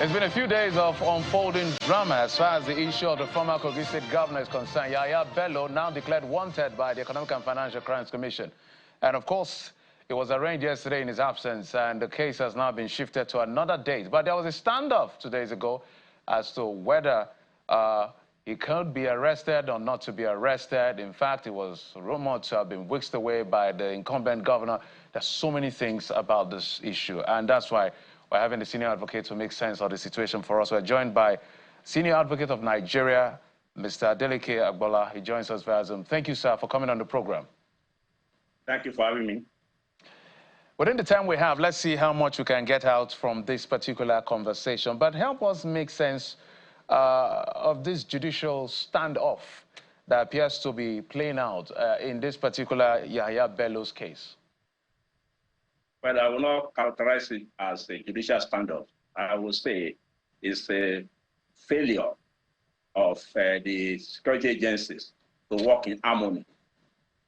It's been a few days of unfolding drama as far as the issue of the former Kogi State governor is concerned. Yahaya Bello now declared wanted by the Economic and Financial Crimes Commission. And of course, it was arraigned yesterday in his absence, and the case has now been shifted to another date. But there was a standoff 2 days ago as to whether he could be arrested or not to be arrested. In fact, it was rumored to have been whisked away by the incumbent governor. There's so many things about this issue, and that's why we're having the senior advocate to make sense of the situation for us. We're joined by Senior Advocate of Nigeria, Mr. Adeleke Agbola. He joins us via Zoom. Thank you, sir, for coming on the program. Thank you for having me. Within the time we have, let's see how much we can get out from this particular conversation. But help us make sense of this judicial standoff that appears to be playing out in this particular Yahaya Bello's case. Well, I will not characterize it as a judicial standoff. I will say it's a failure of the security agencies to work in harmony.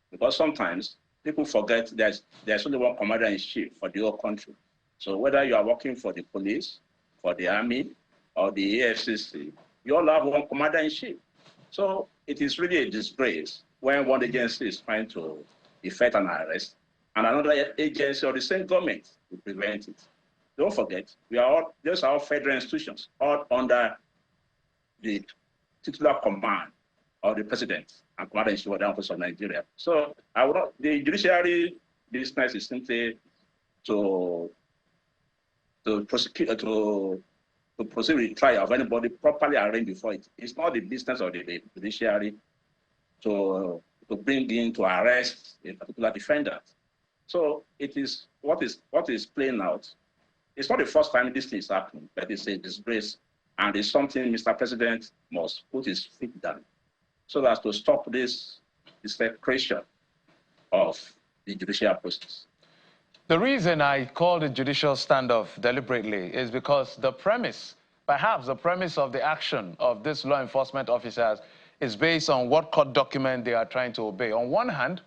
Because sometimes people forget there's only one commander-in-chief for the whole country. So whether you are working for the police, for the army, or the EFCC, you all have one commander-in-chief. So it is really a disgrace when one agency is trying to effect an arrest and another agency or the same government will prevent it. Don't forget, those are all federal institutions, all under the titular command of the president and commander-in-chief of the Armed Forces of Nigeria. So the judiciary business is simply to prosecute, to proceed with trial of anybody properly arraigned before it. It's not the business of the judiciary to bring in to arrest a particular defendant. So it is what is playing out. It's not the first time this thing is happening, but it's a disgrace, and it's something Mr. President must put his feet down so as to stop this desecration of the judicial process. The reason I called it judicial standoff deliberately is because the premise, perhaps the premise of the action of these law enforcement officers is based on what court document they are trying to obey. On one hand,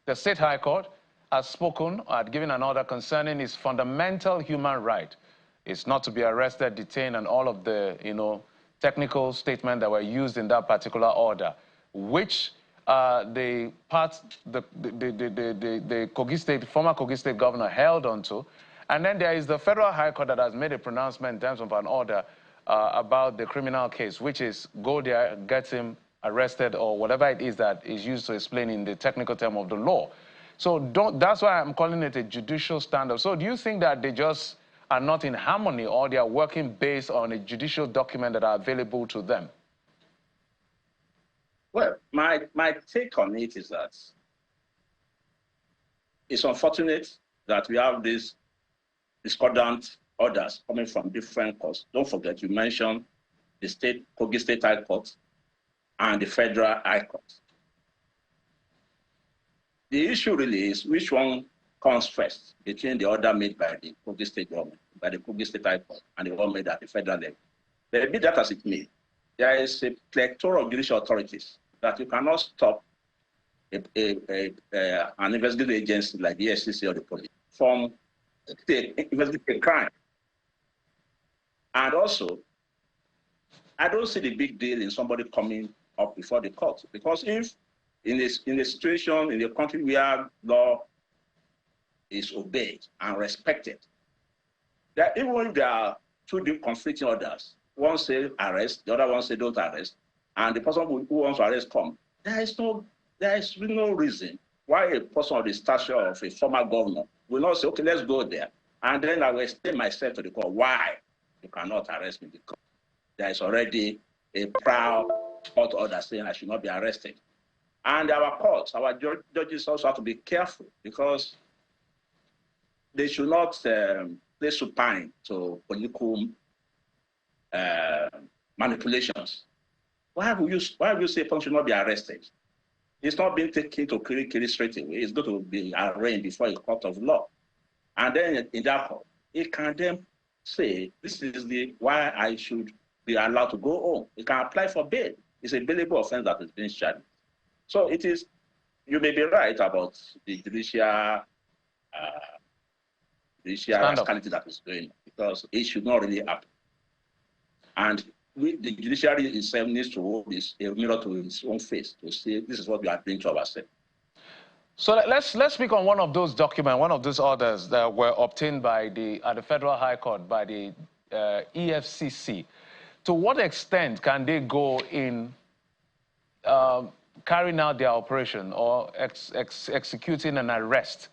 the State High Court has spoken, had given an order concerning his fundamental human right. It's not to be arrested, detained, and all of the, technical statements that were used in that particular order, which the Kogi State, former Kogi State governor held onto. And then there is the Federal High Court that has made a pronouncement in terms of an order about the criminal case, which is go there, get him arrested, or whatever it is that is used to explain in the technical term of the law. So that's why I'm calling it a judicial standoff. So do you think that they just are not in harmony, or they are working based on a judicial document that are available to them? Well, my take on it is that it's unfortunate that we have these discordant orders coming from different courts. Don't forget, you mentioned the Kogi State High Court and the Federal High Court. The issue really is which one comes first between the order made by the Kogi State government, by the Kogi State High Court, and the one made at the federal level. But be that as it may, there is a plethora of judicial authorities that you cannot stop an investigative agency like the EFCC or the police from investigating a crime. And also, I don't see the big deal in somebody coming up before the court, because if in a situation in a country where law is obeyed and respected, that even if there are two conflicting orders, one says arrest, the other one says don't arrest, and the person who wants to arrest comes, there is no reason why a person of the stature of a former governor will not say, okay, let's go there, and then I will explain myself to the court why you cannot arrest me, because there is already a proud court order saying I should not be arrested. And our courts, our judges also have to be careful, because they should not play supine to political manipulations. Why will you say a person should not be arrested? It's not being taken to Kirikiri straight away. It's going to be arraigned before a court of law. And then in that court, it can then say, this is why I should be allowed to go home. It can apply for bail. It's a bailable offense that is being charged. So it is, you may be right about the judicial rascality that is going on, because it should not really happen. And the judiciary itself needs to hold a mirror to its own face to say, this is what we are doing to ourselves. So let's speak on one of those documents, one of those orders that were obtained by at the Federal High Court by the EFCC. To what extent can they go in carrying out their operation or executing an arrest?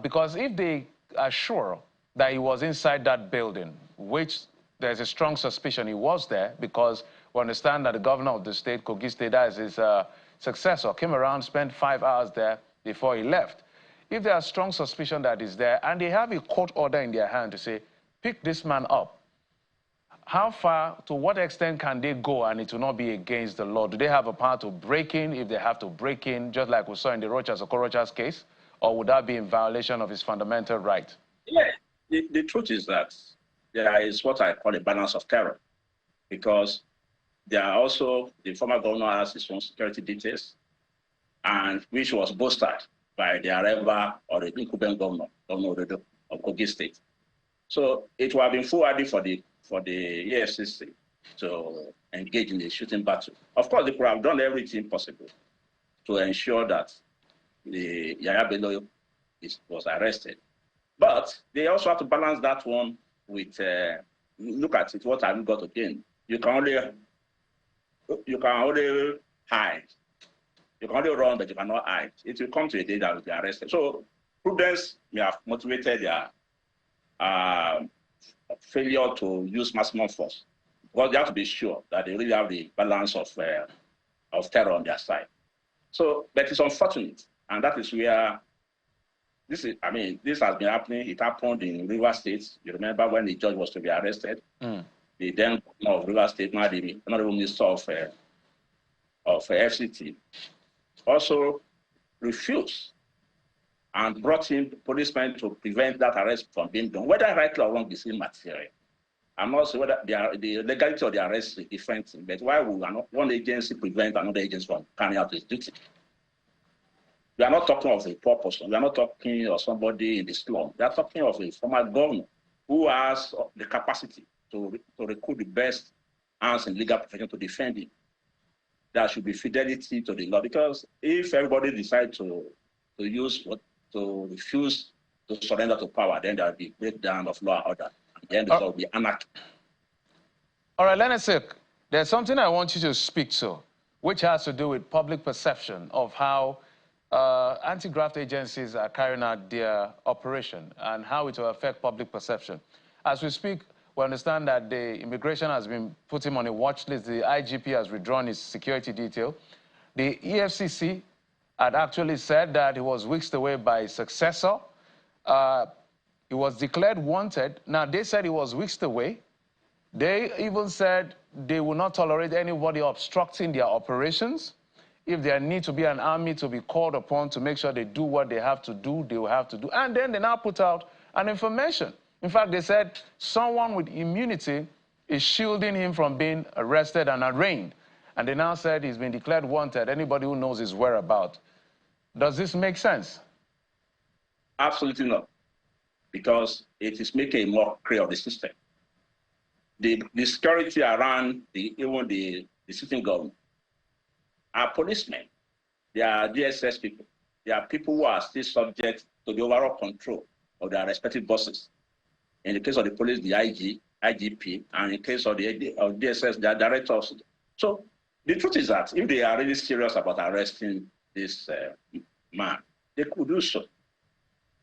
Because if they are sure that he was inside that building, which there's a strong suspicion he was there, because we understand that the governor of the state, Kogi State, as his successor, came around, spent 5 hours there before he left. If there are strong suspicion that he's there, and they have a court order in their hand to say, pick this man up, how far, to what extent can they go and it will not be against the law? Do they have a power to break in if they have to break in, just like we saw in the Rochas case? Or would that be in violation of his fundamental right? Yeah, the truth is that there is what I call a balance of terror, because there are also, the former governor has his own security details, and which was bolstered by the Areva or the incumbent governor of Kogi State. So it would have been foolhardy for the EFCC to engage in a shooting battle. Of course, they could have done everything possible to ensure that the Yahaya Bello was arrested. But they also have to balance that one with, look at it, what have you got again? You can only hide. You can only run, but you cannot hide. It will come to a day that will be arrested. So prudence may have motivated their failure to use maximum force, because they have to be sure that they really have the balance of terror on their side. So, but it's unfortunate, and that is where this has been happening. It happened in Rivers State. You remember when the judge was to be arrested? The then governor of Rivers State, now the honorable minister of FCT, also refused and brought in policemen to prevent that arrest from being done. Whether rightly or wrong is immaterial. I'm not sure whether the legality of the arrest is different, but why would one agency prevent another agency from carrying out its duty? We are not talking of a poor person. We are not talking of somebody in the slum. We are talking of a former governor who has the capacity to recruit the best hands in legal profession to defend him. There should be fidelity to the law, because if everybody decides to refuse to surrender to power, then there will be breakdown of law and order. And then there will be anarchy. All right, Lenesik, there's something I want you to speak to, which has to do with public perception of how anti-graft agencies are carrying out their operation and how it will affect public perception. As we speak, we understand that the immigration has been put him on a watch list. The IGP has withdrawn his security detail. The EFCC had actually said that he was whisked away by his successor. He was declared wanted. Now, they said he was whisked away. They even said they will not tolerate anybody obstructing their operations. If there needs to be an army to be called upon to make sure they do what they have to do, they will have to do. And then they now put out an information. In fact, they said someone with immunity is shielding him from being arrested and arraigned. And they now said he's been declared wanted, anybody who knows his whereabouts. Does this make sense? Absolutely not, because it is making a mockery of the system. The security around even the sitting government are policemen. They are DSS people. They are people who are still subject to the overall control of their respective bosses. In the case of the police, the IGP, and in the case of DSS, their directors. So the truth is that if they are really serious about arresting this man, they could do so.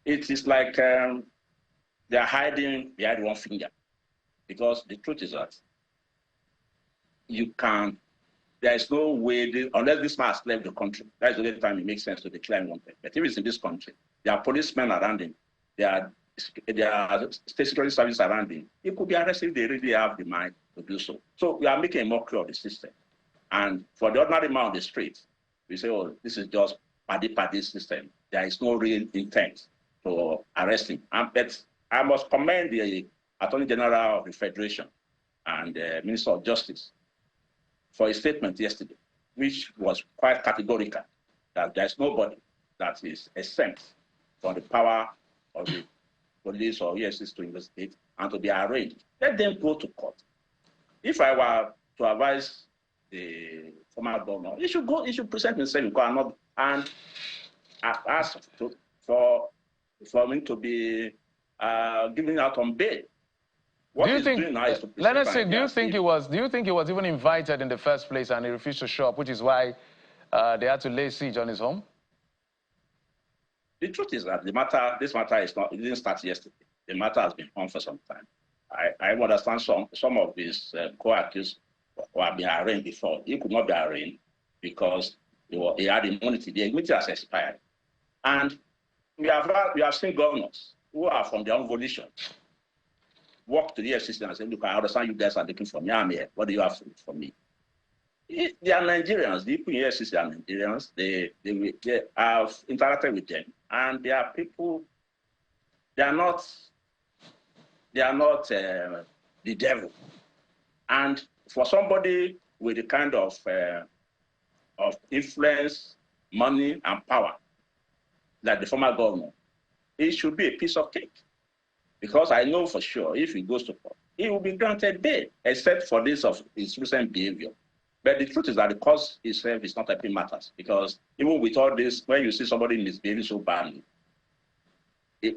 It is like they are hiding behind one finger, because the truth is that there is no way, unless this man has left the country, that is the only time it makes sense to declare wanted. But if it's in this country, there are policemen around him, there are state security services around him. He could be arrested if they really have the mind to do so. So we are making a mockery of the system. And for the ordinary man on the street, we say, oh, this is just paddy system. There is no real intent to arrest him. But I must commend the Attorney General of the Federation and the Minister of Justice for a statement yesterday, which was quite categorical, that there is nobody that is exempt from the power of the police or EFCC to investigate and to be arraigned. Let them go to court. if I were to advise the former governor, he should present himself in court and ask for me to be given out on bail. What he's doing now is to present. Let us say, do you think he was even invited in the first place and he refused to show up, which is why they had to lay siege on his home? The truth is that this matter it didn't start yesterday. The matter has been on for some time. I understand some of his co-accused who have been arraigned before. He could not be arraigned because he had immunity. The immunity has expired. And we have seen governors who are from their own volition walk to the EFCC and say, look, I understand you guys are looking for me. I'm here. What do you have for me? They are Nigerians. The people in EFCC are Nigerians. They have interacted with them. And they are people, they are not the devil. And for somebody with the kind of influence, money, and power like the former governor, it should be a piece of cake. Because I know for sure if he goes to court, he will be granted bail, except for this of his recent behavior. But the truth is that the cause itself is not helping matters. Because even with all this, when you see somebody misbehaving so badly,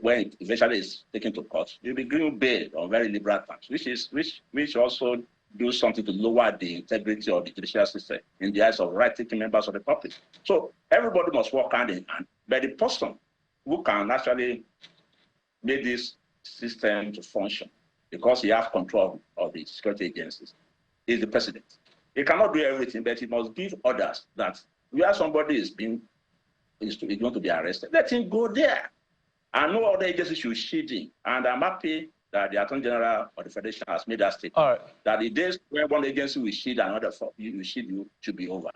when it eventually is taken to court, you'll be given bail on very liberal terms, which also do something to lower the integrity of the judicial system in the eyes of right-thinking members of the public. So everybody must work hand in hand. But the person who can actually make this system to function, because he has control of the security agencies, is the president. He cannot do everything, but he must give orders that where somebody is going to be arrested, let him go there. And no other agency should shield him. And I'm happy that the Attorney General of the Federation has made that statement. That the days where one agency will shield another you should be over.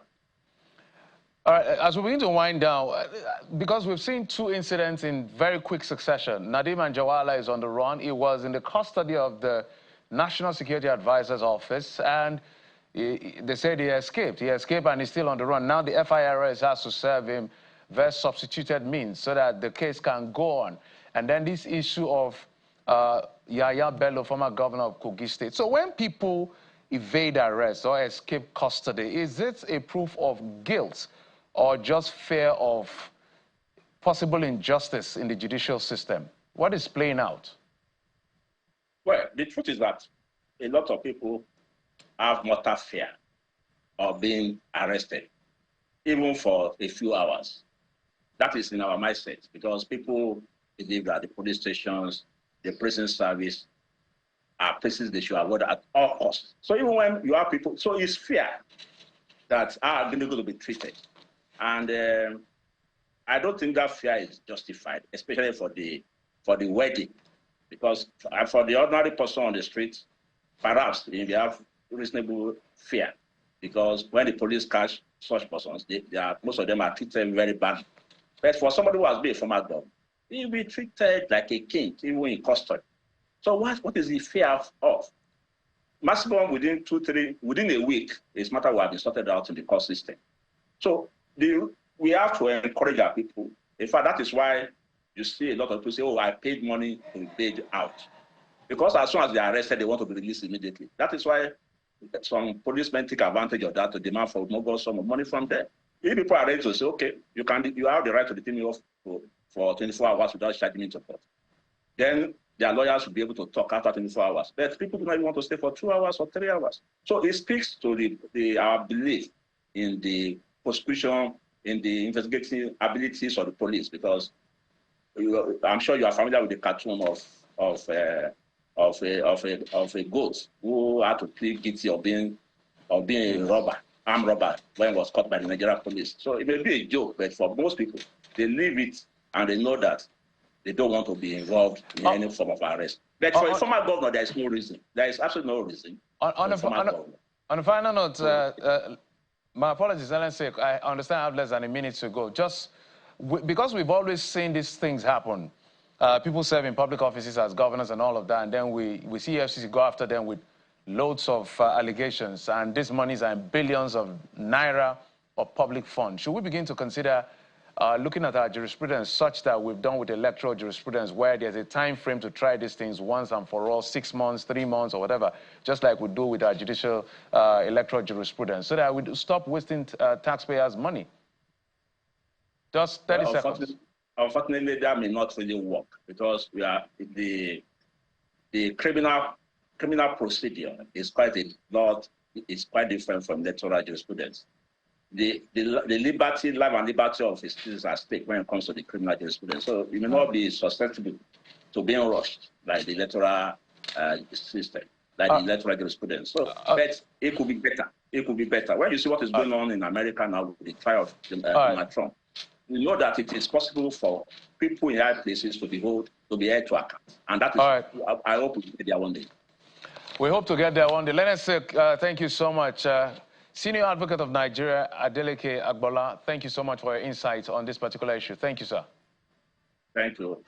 All right, as we begin to wind down, because we've seen two incidents in very quick succession. Nadeem Anjarwalla is on the run. He was in the custody of the National Security Advisor's Office, and they said he escaped. He escaped and he's still on the run. Now the FIRS has to serve him very substituted means so that the case can go on. And then this issue of Yahaya Bello, former governor of Kogi State. So when people evade arrest or escape custody, is it a proof of guilt or just fear of possible injustice in the judicial system? What is playing out? Well, the truth is that a lot of people have mortal fear of being arrested, even for a few hours. That is in our mindset, because people believe that the police stations, the prison service are places they should avoid at all costs. So even when you have people, so it's fear that are going to be treated. And I don't think that fear is justified, especially for the wedding, because for the ordinary person on the street, perhaps they have reasonable fear, because when the police catch such persons, most of them are treated very badly. But for somebody who has been a former governor, he will be treated like a king, even in custody. So what is the fear of? Maximum within a week, this matter will have been sorted out in the court system. So we have to encourage our people. In fact, that is why you see a lot of people say, oh, I paid money to be paid out. Because as soon as they are arrested, they want to be released immediately. That is why some policemen take advantage of that to demand for more sum of money from them. If people are ready to say, okay, you have the right to detain me off for 24 hours without charging me to court, then their lawyers will be able to talk after 24 hours. But people do not even want to stay for 2 hours or 3 hours. So it speaks to our belief in the prosecution, in the investigating abilities of the police, because I'm sure you are familiar with the cartoon of a goat who had to plead guilty of being a robber, armed robber, when he was caught by the Nigerian police. So it may be a joke, but for most people, they leave it and they know that they don't want to be involved in any form of arrest. But for a former governor, there is no reason. There is absolutely no reason. On a final note, my apologies, Ellen's sake, I understand I have less than a minute to go. Just because we've always seen these things happen, people serve in public offices as governors and all of that, and then we see EFCC go after them with loads of allegations, and these monies are in billions of naira of public funds. Should we begin to consider looking at our jurisprudence such that we've done with electoral jurisprudence where there's a time frame to try these things once and for all, 6 months, 3 months, or whatever, just like we do with our judicial electoral jurisprudence, so that we stop wasting taxpayers' money. Just 30 seconds. Unfortunately, that may not really work because we are the criminal procedure is quite a lot. It's quite different from electoral jurisprudence. The liberty, life and liberty of his citizens are at stake when it comes to the criminal jurisprudence. So you may not be susceptible to being rushed like the electoral system, like the electoral jurisprudence. So, but it could be better. It could be better. When you see what is going on in America now with the trial of Donald Trump, you know that it is possible for people in high places to be held to account. And that is, I hope we get there one day. We hope to get there one day. Let us say thank you so much. Senior Advocate of Nigeria, Adeleke Agbola, thank you so much for your insights on this particular issue. Thank you, sir. Thank you.